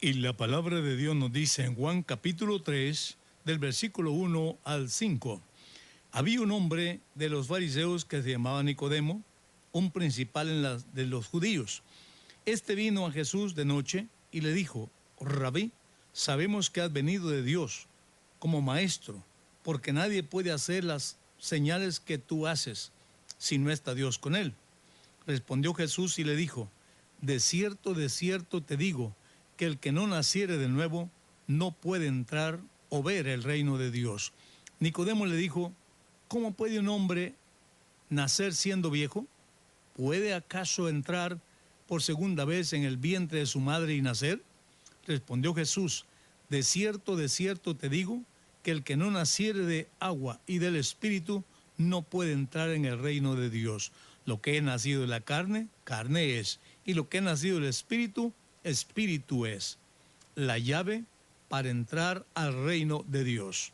Y la palabra de Dios nos dice en Juan capítulo 3, del versículo 1 al 5. Había un hombre de los fariseos que se llamaba Nicodemo, un principal de los judíos. Este vino a Jesús de noche y le dijo: Rabí, sabemos que has venido de Dios como maestro, porque nadie puede hacer las señales que tú haces si no está Dios con él. Respondió Jesús y le dijo: de cierto te digo, que el que no naciere de nuevo no puede entrar o ver el reino de Dios. Nicodemo le dijo: ¿cómo puede un hombre nacer siendo viejo? ¿Puede acaso entrar por segunda vez en el vientre de su madre y nacer? Respondió Jesús: de cierto te digo, que el que no naciere de agua y del Espíritu no puede entrar en el reino de Dios. Lo que es nacido de la carne, carne es, y lo que es nacido del Espíritu, Espíritu es. La llave para entrar al reino de Dios.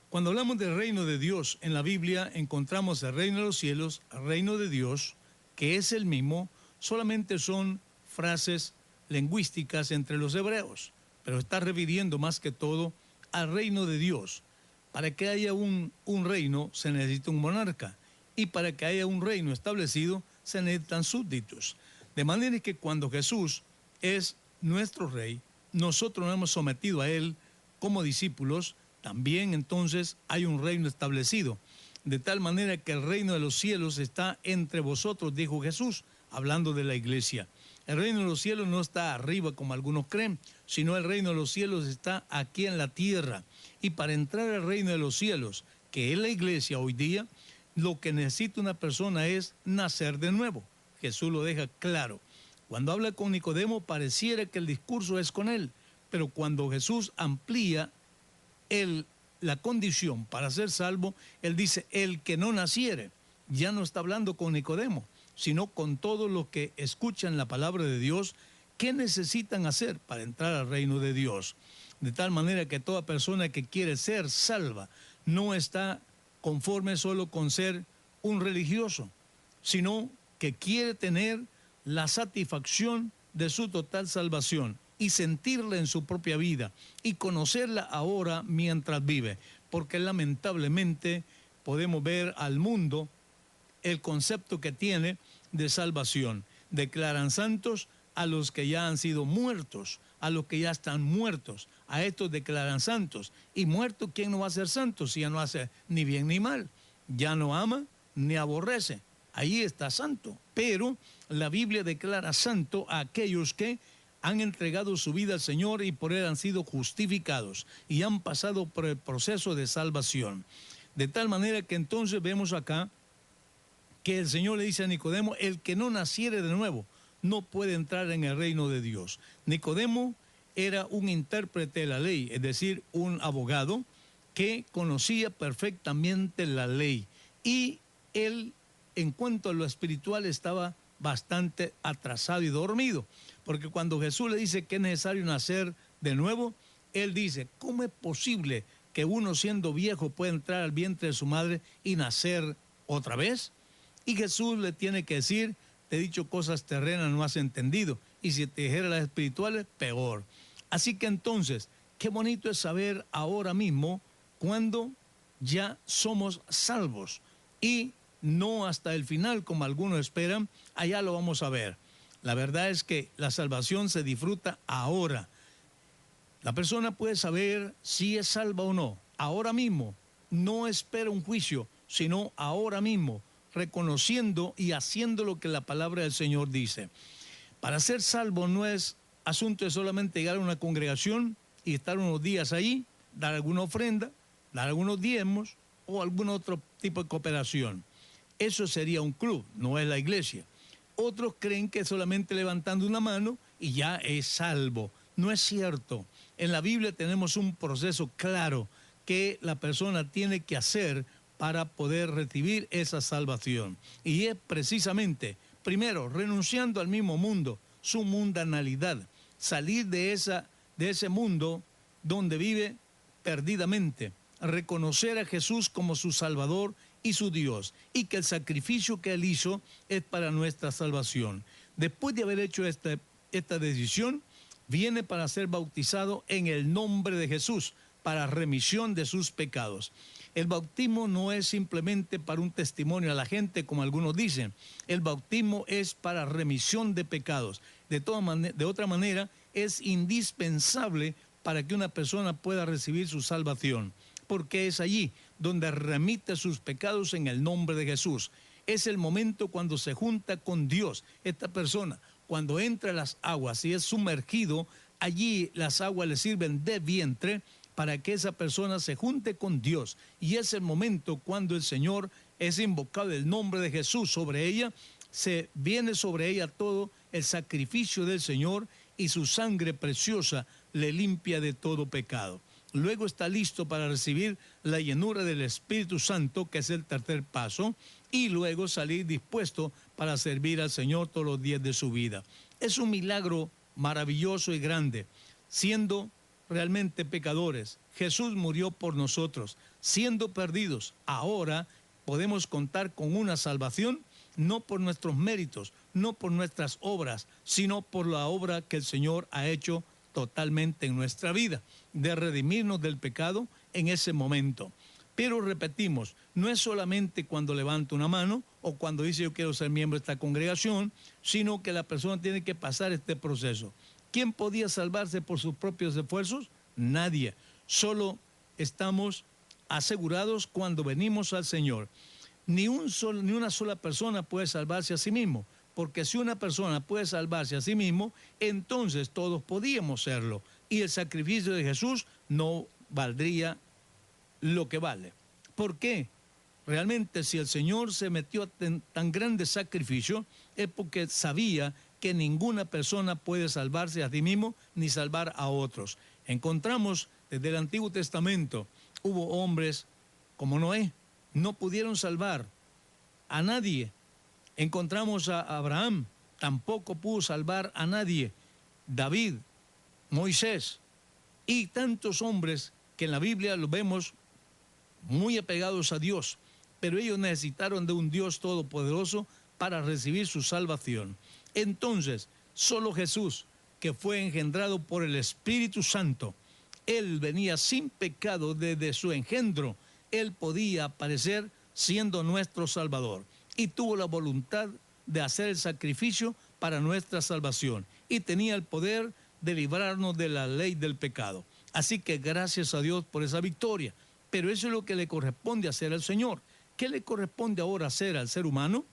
Cuando hablamos del reino de Dios en la Biblia, encontramos el reino de los cielos, el reino de Dios, que es el mismo, solamente son frases lingüísticas entre los hebreos, pero está refiriendo más que todo al reino de Dios. Para que haya un reino se necesita un monarca, y para que haya un reino establecido se necesitan súbditos. De manera que cuando Jesús es nuestro rey, nosotros nos hemos sometido a él como discípulos, también entonces hay un reino establecido. De tal manera que el reino de los cielos está entre vosotros, dijo Jesús, hablando de la iglesia. El reino de los cielos no está arriba como algunos creen, sino el reino de los cielos está aquí en la tierra. Y para entrar al reino de los cielos, que es la iglesia hoy día, lo que necesita una persona es nacer de nuevo. Jesús lo deja claro. Cuando habla con Nicodemo pareciera que el discurso es con él, pero cuando Jesús amplía la condición para ser salvo, él dice: el que no naciere. Ya no está hablando con Nicodemo, sino con todos los que escuchan la palabra de Dios. ¿Qué necesitan hacer para entrar al reino de Dios? De tal manera que toda persona que quiere ser salva no está conforme solo con ser un religioso, sino que quiere tener la satisfacción de su total salvación y sentirla en su propia vida y conocerla ahora mientras vive, porque lamentablemente podemos ver al mundo el concepto que tiene de salvación. Declaran santos a los que ya han sido muertos, a los que ya están muertos. A estos declaran santos. Y muerto, ¿quién no va a ser santo si ya no hace ni bien ni mal? Ya no ama ni aborrece. Ahí está santo. Pero la Biblia declara santo a aquellos que han entregado su vida al Señor y por él han sido justificados y han pasado por el proceso de salvación. De tal manera que entonces vemos acá que el Señor le dice a Nicodemo: el que no naciere de nuevo no puede entrar en el reino de Dios. Nicodemo era un intérprete de la ley, es decir, un abogado que conocía perfectamente la ley, y él, en cuanto a lo espiritual, estaba bastante atrasado y dormido, porque cuando Jesús le dice que es necesario nacer de nuevo, él dice: ¿cómo es posible que uno siendo viejo pueda entrar al vientre de su madre y nacer otra vez? Y Jesús le tiene que decir: te he dicho cosas terrenas, no has entendido, y si te dijera las espirituales, peor. Así que entonces, qué bonito es saber ahora mismo cuando ya somos salvos, y no hasta el final como algunos esperan. Allá lo vamos a ver. La verdad es que la salvación se disfruta ahora. La persona puede saber si es salva o no, ahora mismo. No espera un juicio, sino ahora mismo, reconociendo y haciendo lo que la palabra del Señor dice. Para ser salvo no es asunto de solamente llegar a una congregación y estar unos días ahí, dar alguna ofrenda, dar algunos diezmos o algún otro tipo de cooperación. Eso sería un club, no es la iglesia. Otros creen que solamente levantando una mano y ya es salvo. No es cierto. En la Biblia tenemos un proceso claro que la persona tiene que hacer para poder recibir esa salvación. Y es precisamente, primero, renunciando al mismo mundo, su mundanalidad, salir de ese mundo donde vive perdidamente, reconocer a Jesús como su Salvador y su Dios, y que el sacrificio que Él hizo es para nuestra salvación. Después de haber hecho esta decisión, viene para ser bautizado en el nombre de Jesús, para remisión de sus pecados. El bautismo no es simplemente para un testimonio a la gente, como algunos dicen. El bautismo es para remisión de pecados. De otra manera, es indispensable para que una persona pueda recibir su salvación, porque es allí donde remite sus pecados en el nombre de Jesús. Es el momento cuando se junta con Dios. Esta persona, cuando entra a las aguas y es sumergido, allí las aguas le sirven de vientre para que esa persona se junte con Dios. Y es el momento cuando el Señor es invocado el nombre de Jesús sobre ella, se viene sobre ella todo el sacrificio del Señor y su sangre preciosa le limpia de todo pecado. Luego está listo para recibir la llenura del Espíritu Santo, que es el tercer paso, y luego salir dispuesto para servir al Señor todos los días de su vida. Es un milagro maravilloso y grande. Siendo realmente pecadores, Jesús murió por nosotros. Siendo perdidos, ahora podemos contar con una salvación, no por nuestros méritos, no por nuestras obras, sino por la obra que el Señor ha hecho totalmente en nuestra vida, de redimirnos del pecado en ese momento. Pero repetimos, no es solamente cuando levanta una mano o cuando dice yo quiero ser miembro de esta congregación, sino que la persona tiene que pasar este proceso. ¿Quién podía salvarse por sus propios esfuerzos? Nadie. Solo estamos asegurados cuando venimos al Señor. Ni una sola persona puede salvarse a sí mismo, porque si una persona puede salvarse a sí mismo, entonces todos podíamos serlo. Y el sacrificio de Jesús no valdría lo que vale. ¿Por qué? Realmente si el Señor se metió a tan grande sacrificio, es porque sabía que ninguna persona puede salvarse a sí mismo ni salvar a otros. Encontramos desde el Antiguo Testamento, hubo hombres como Noé, no pudieron salvar a nadie. Encontramos a Abraham, tampoco pudo salvar a nadie. David, Moisés y tantos hombres que en la Biblia los vemos muy apegados a Dios, pero ellos necesitaron de un Dios todopoderoso para recibir su salvación. Entonces, solo Jesús, que fue engendrado por el Espíritu Santo, Él venía sin pecado desde su engendro, Él podía aparecer siendo nuestro Salvador y tuvo la voluntad de hacer el sacrificio para nuestra salvación y tenía el poder de librarnos de la ley del pecado. Así que gracias a Dios por esa victoria, pero eso es lo que le corresponde hacer al Señor. ¿Qué le corresponde ahora hacer al ser humano?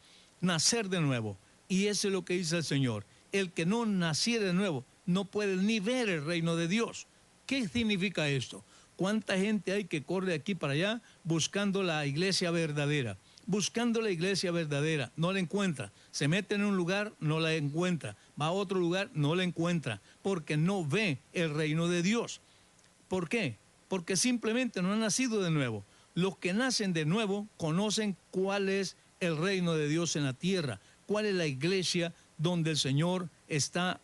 Nacer de nuevo. Y eso es lo que dice el Señor. El que no naciere de nuevo no puede ni ver el reino de Dios. ¿Qué significa esto? ¿Cuánta gente hay que corre de aquí para allá buscando la iglesia verdadera? Buscando la iglesia verdadera, no la encuentra. Se mete en un lugar, no la encuentra. Va a otro lugar, no la encuentra. Porque no ve el reino de Dios. ¿Por qué? Porque simplemente no han nacido de nuevo. Los que nacen de nuevo conocen cuál es el reino de Dios en la tierra, cuál es la iglesia donde el Señor está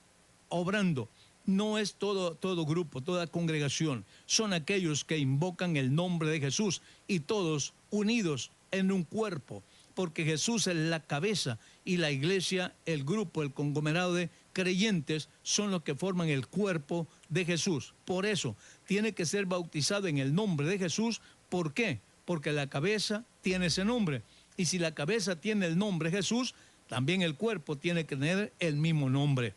obrando. No es todo grupo, toda congregación. Son aquellos que invocan el nombre de Jesús y todos unidos en un cuerpo, porque Jesús es la cabeza y la iglesia, el grupo, el conglomerado de creyentes son los que forman el cuerpo de Jesús. Por eso tiene que ser bautizado en el nombre de Jesús. ¿Por qué? Porque la cabeza tiene ese nombre. Y si la cabeza tiene el nombre Jesús, también el cuerpo tiene que tener el mismo nombre.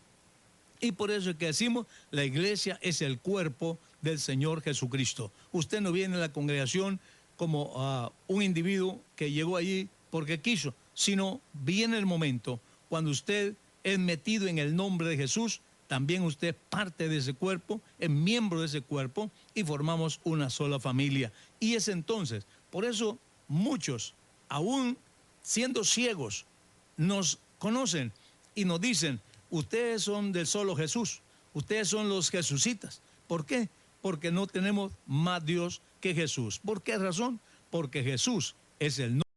Y por eso es que decimos, la iglesia es el cuerpo del Señor Jesucristo. Usted no viene a la congregación como un individuo que llegó allí porque quiso, sino viene el momento cuando usted es metido en el nombre de Jesús, también usted es parte de ese cuerpo, es miembro de ese cuerpo y formamos una sola familia. Y es entonces, por eso muchos, aún siendo ciegos, nos conocen y nos dicen, ustedes son del solo Jesús, ustedes son los jesucitas. ¿Por qué? Porque no tenemos más Dios que Jesús. ¿Por qué razón? Porque Jesús es el nombre.